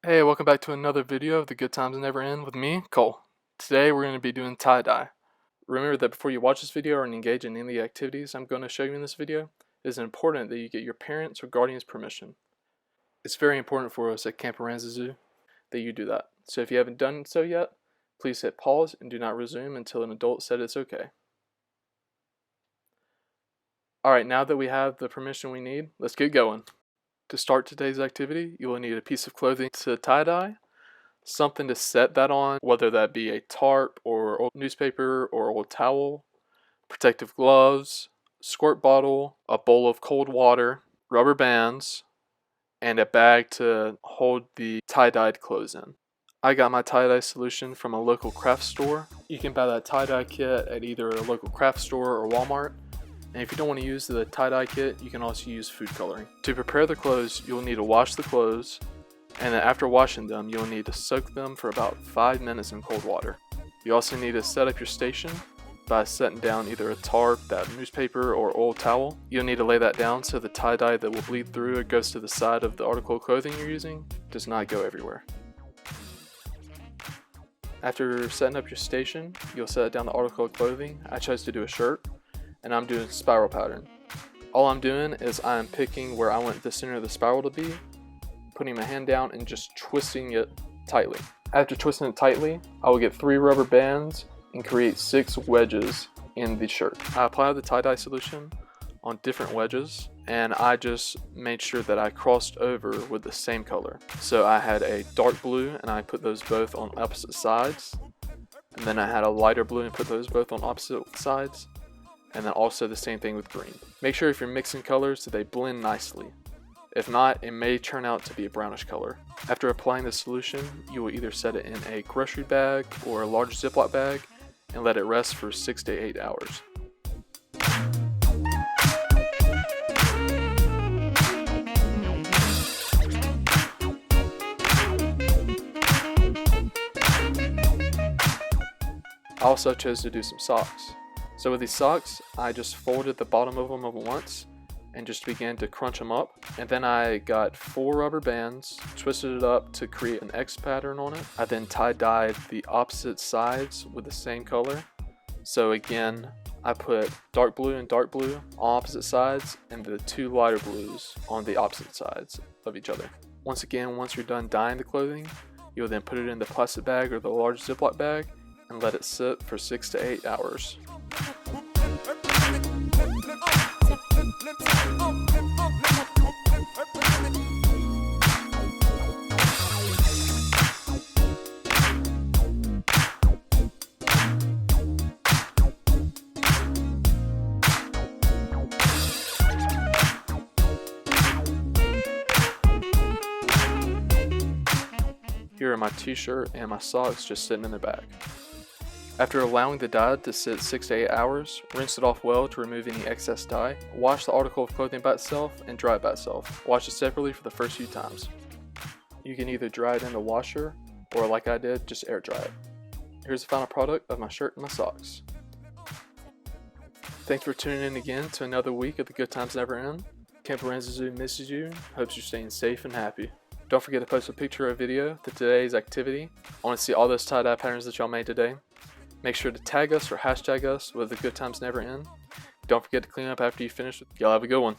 Hey, welcome back to another video of The Good Times Never End with me, Cole. Today we're going to be doing tie-dye. Remember that before you watch this video or engage in any of the activities I'm going to show you in this video, it is important that you get your parents' or guardians' permission. It's very important for us at Camp Aransas Zoo that you do that. So if you haven't done so yet, please hit pause and do not resume until an adult said it's okay. Alright, now that we have the permission we need, let's get going. To start today's activity, you will need a piece of clothing to tie-dye, something to set that on, whether that be a tarp or old newspaper or old towel, protective gloves, squirt bottle, a bowl of cold water, rubber bands, and a bag to hold the tie-dyed clothes in. I got my tie-dye solution from a local craft store. You can buy that tie-dye kit at either a local craft store or Walmart. And if you don't want to use the tie-dye kit, you can also use food coloring. To prepare the clothes, you'll need to wash the clothes, and then after washing them, you'll need to soak them for about 5 minutes in cold water. You also need to set up your station by setting down either a tarp, that newspaper, or old towel. You'll need to lay that down so the tie-dye that will bleed through it goes to the side of the article of clothing you're using, does not go everywhere. After setting up your station, you'll set down the article of clothing. I chose to do a shirt, and I'm doing spiral pattern. All I'm doing is I'm picking where I want the center of the spiral to be, putting my hand down and just twisting it tightly. After twisting it tightly, I will get 3 rubber bands and create 6 wedges in the shirt. I applied the tie-dye solution on different wedges, and I just made sure that I crossed over with the same color. So I had a dark blue and I put those both on opposite sides, and then I had a lighter blue and put those both on opposite sides, and then also the same thing with green. Make sure if you're mixing colors that they blend nicely. If not, it may turn out to be a brownish color. After applying the solution, you will either set it in a grocery bag or a large Ziploc bag and let it rest for 6 to 8 hours. I also chose to do some socks. So with these socks, I just folded the bottom of them once and just began to crunch them up. And then I got 4 rubber bands, twisted it up to create an X pattern on it. I then tie-dyed the opposite sides with the same color. So again, I put dark blue and dark blue on opposite sides and the 2 lighter blues on the opposite sides of each other. Once you're done dyeing the clothing, you'll then put it in the plastic bag or the large Ziploc bag and let it sit for 6 to 8 hours. Here are my t-shirt and my socks just sitting in the bag. After allowing the dye to sit 6 to 8 hours, rinse it off well to remove any excess dye. Wash the article of clothing by itself and dry it by itself. Wash it separately for the first few times. You can either dry it in the washer or, like I did, just air dry it. Here's the final product of my shirt and my socks. Thanks for tuning in again to another week of The Good Times Never End. Camp Aransas Zoo misses you. Hopes you're staying safe and happy. Don't forget to post a picture or a video to today's activity. I want to see all those tie-dye patterns that y'all made today. Make sure to tag us or hashtag us with The Good Times Never End. Don't forget to clean up after you finish. Y'all have a good one.